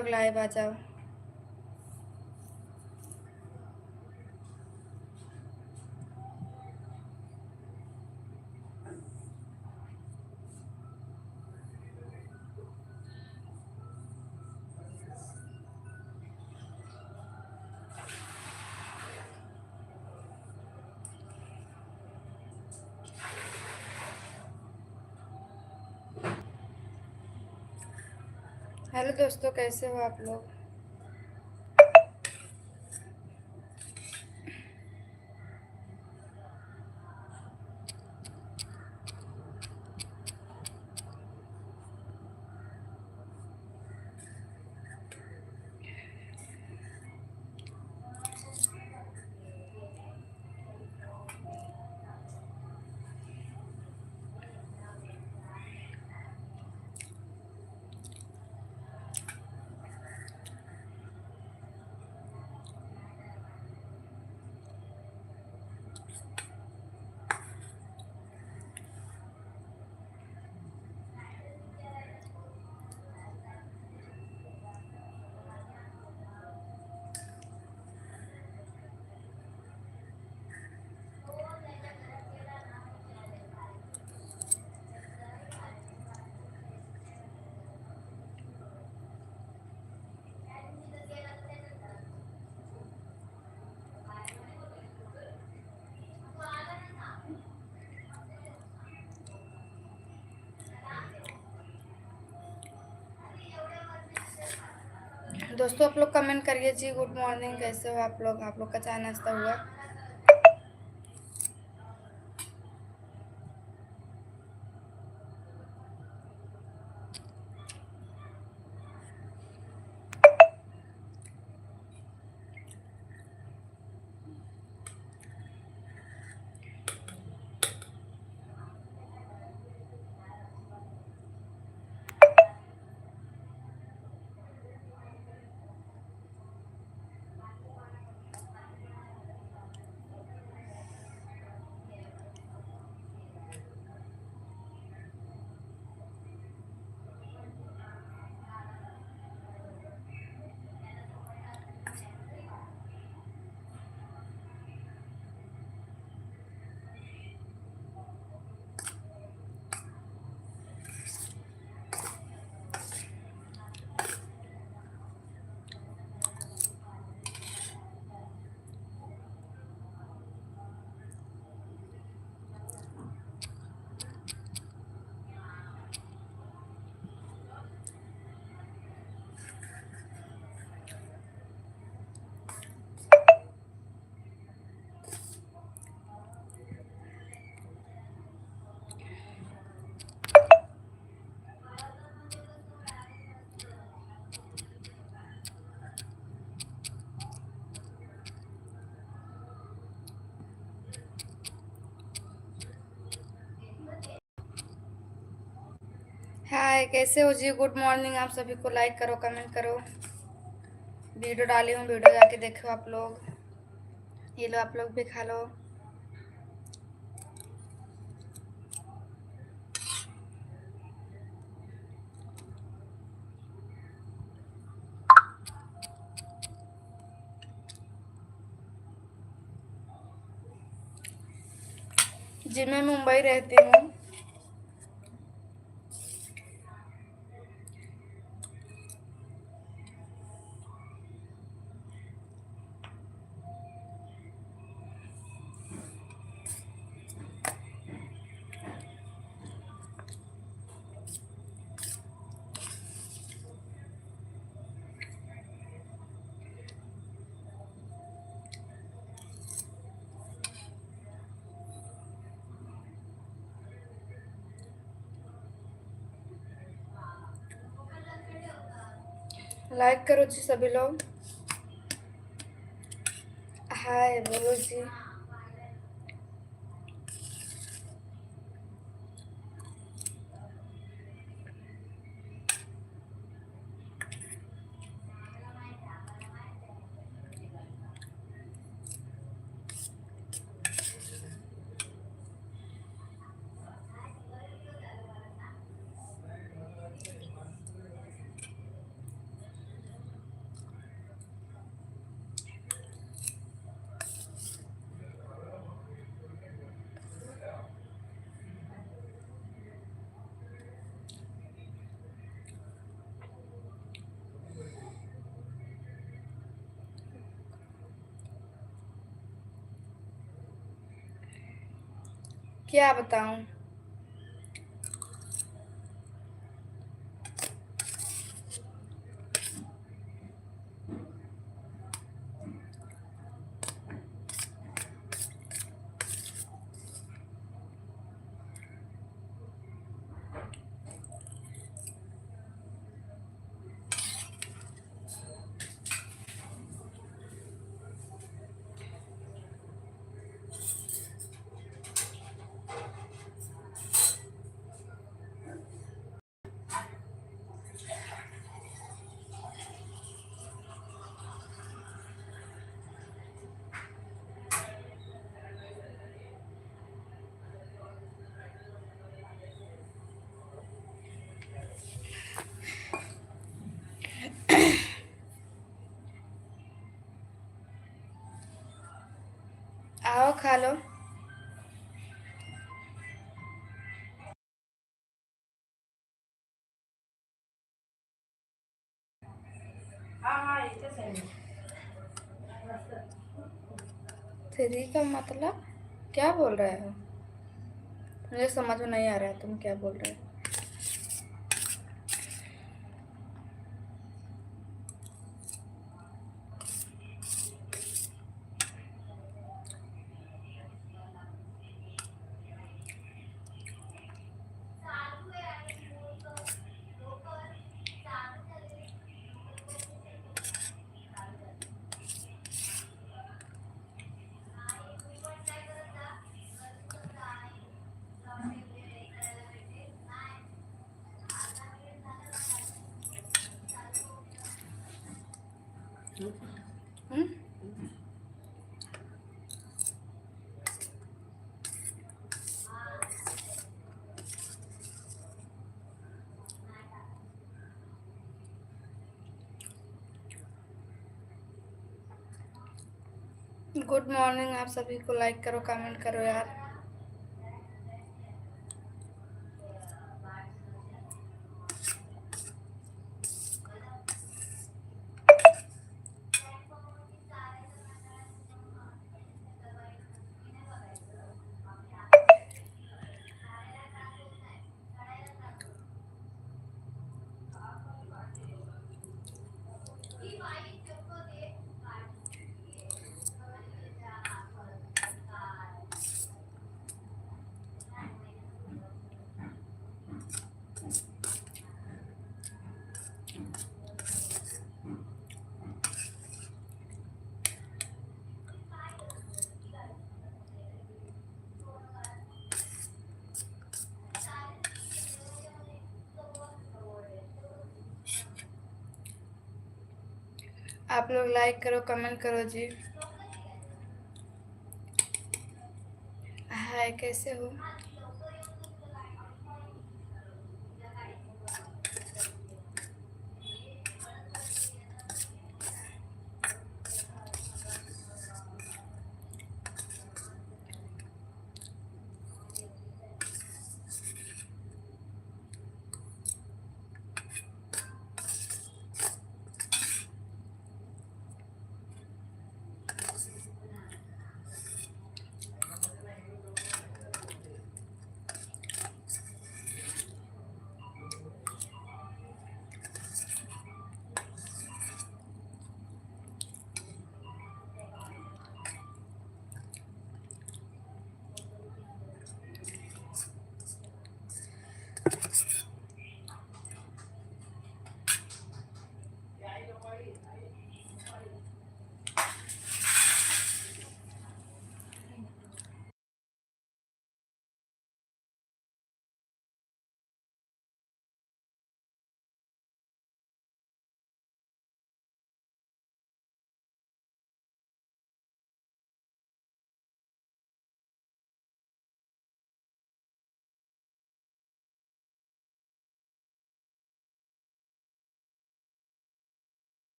लोग लाइव आ जाओ। हेलो दोस्तों, कैसे हो आप लोग? दोस्तों आप लोग कमेंट करिए जी। गुड मॉर्निंग, कैसे हो आप लोग? आप लोग का चाय नाश्ता हुआ? हाय, कैसे हो जी? Good morning. आप सभी को लाइक करो, कमेंट करो। वीडियो डाली हूँ, वीडियो जाके देखो आप लोग। ये लो, आप लोग भी खा लो। जी मैं मुंबई रहती हूँ। लाइक करो जी सभी लोग। हाय, बोलो जी। क्या बताऊं। आओ खा लो। थ्री का मतलब क्या बोल रहे हो? मुझे समझ में नहीं आ रहा है तुम क्या बोल रहे हो। हम्म। Good morning. आप सभी को लाइक करो, कमेंट करो यार। आप लोग लाइक करो, कमेंट करो जी। हाय, कैसे हो?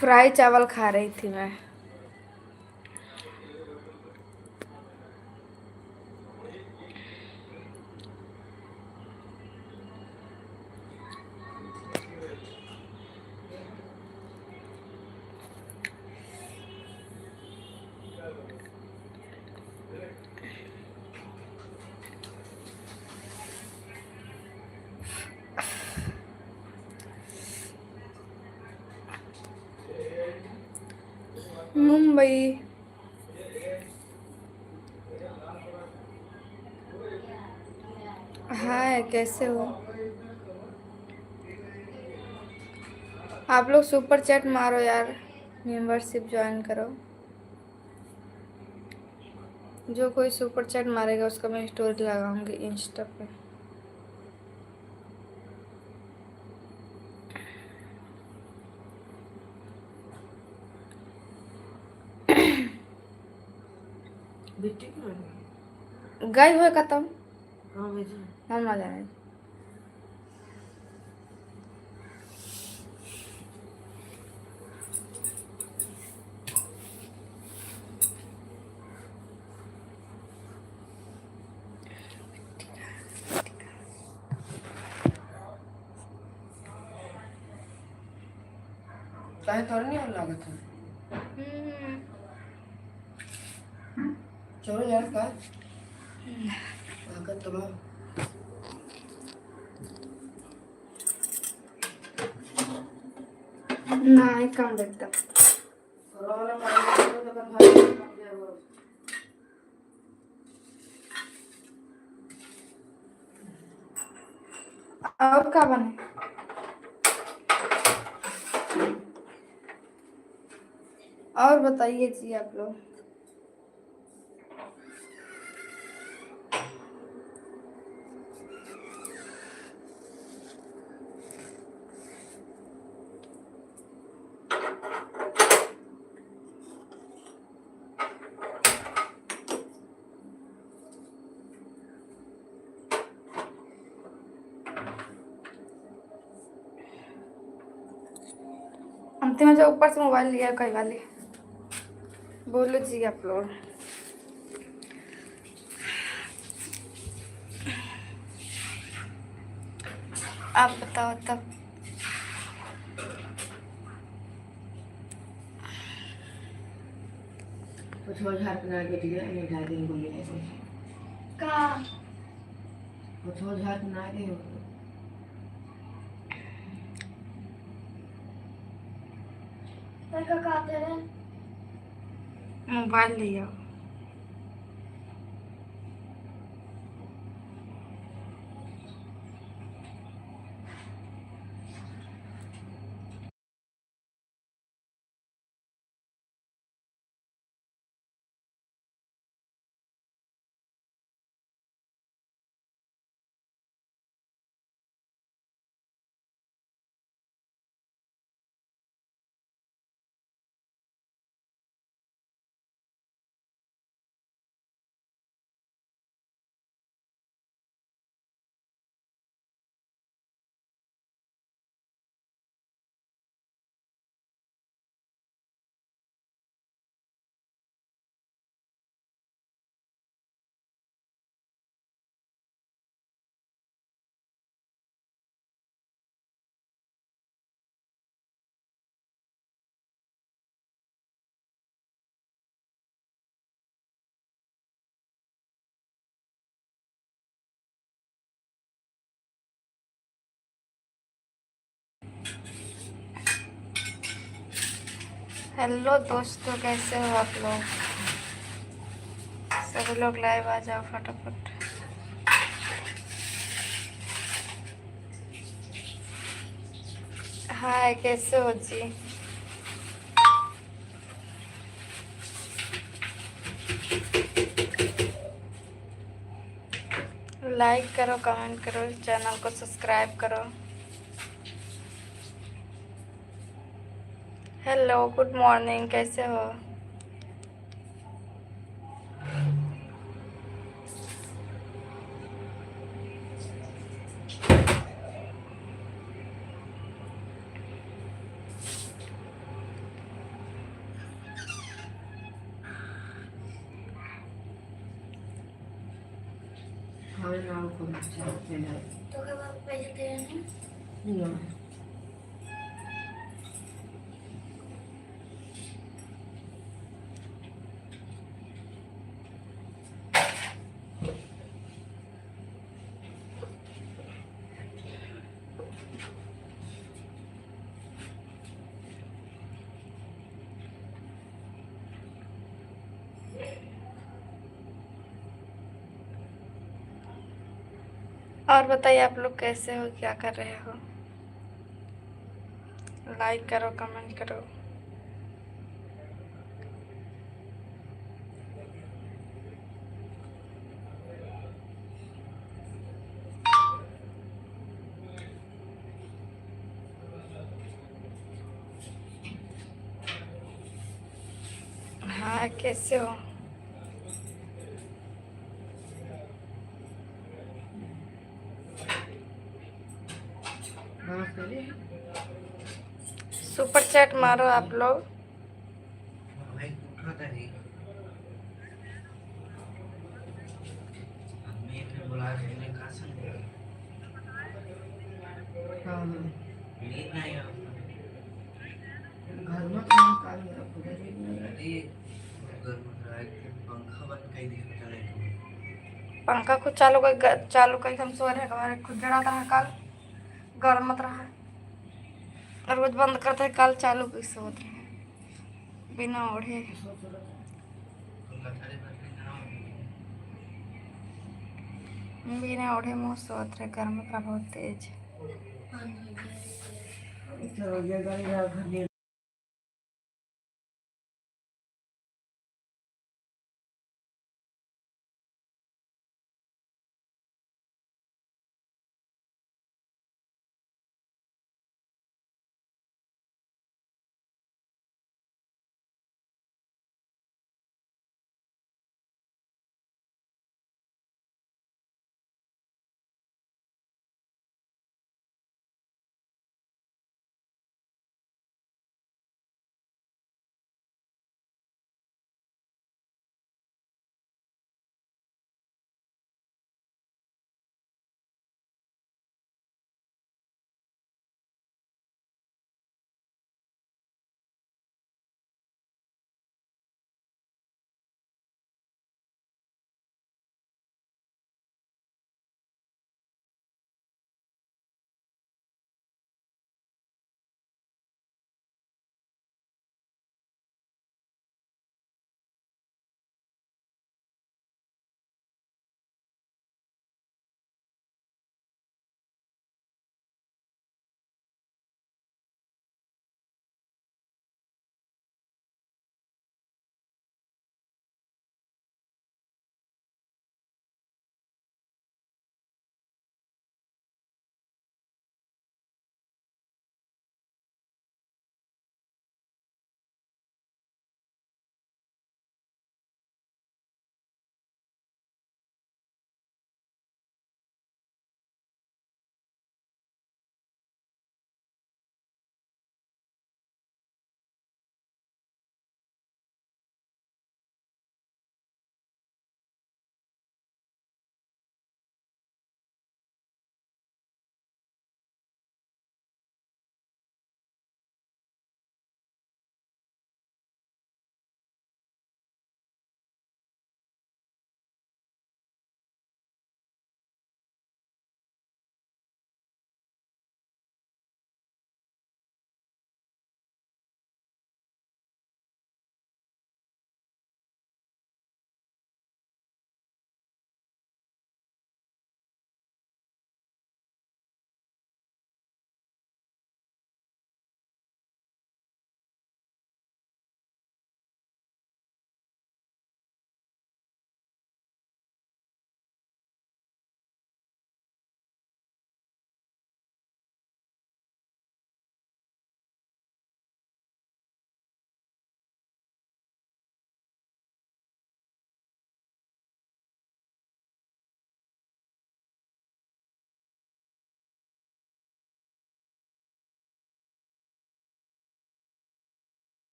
फ्राई चावल खा रही थी मैं। मुंबई। हाय, कैसे हो? आप लोग सुपर चैट मारो यार, मेंबरशिप ज्वाइन करो। जो कोई सुपर चैट मारेगा उसका मैं स्टोरी लगाऊंगी इंस्टा पे। गई हो खत्म। हम ना जाने। चाहे तोड़ नहीं लागत है। चलो यार का लागत तो नहीं कम देखता। वाला पानी तो कर भाई पक जाए वो। और क्या बने? और बताइए जी आप लोग। अंतिम में जो ऊपर से मोबाइल लिया कई वाले। बोलो जी आप लोग। आप बताओ तब। कुछ और झाड़ बना के दिया नहीं ढाई दिन को मिले का कुछ और झाड़ बना के मोबाइल लिया। हेलो दोस्तों, कैसे हो आप लोग? सभी लोग लाइव आ जाओ फटाफट। हाय, कैसे हो जी? लाइक करो, कमेंट करो, चैनल को सब्सक्राइब करो। हेलो, गुड मॉर्निंग, कैसे हो? खाने नाम को चाहते हैं तो कब आप पैसे दे रहे हैं? नहीं और बताइए आप लोग कैसे हो, क्या कर रहे हो? लाइक करो, कमेंट करो। हाँ, कैसे हो? नमस्ते जी। सुपर चैट मारो आप लोग। भाई उठा नहीं। आदमी ने बुलाया तो मैंने कहा संग हाँ हाँ, नींद नहीं आया। घर में काम काज मेरा पूरा नींद नहीं है। अरे गर्म रहा है कि पंखा बंद कर दिया पता नहीं क्यों। पंखा खुद चालू कर हम सो रहे हमारे खुद जड़ा रहा कल। गर्म मत रहा। रोज बंद करते कल चालू कर सोते रहे बिना ओढ़े। सोच रहा था तो लतारे बैठे ना बिना ओढ़े मुँह सोते रहे, गर्म मत रहा बहुत तेज। चलो ये गाड़ी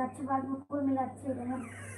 अच्छी बात में कुल मिला अच्छी हो रहा है।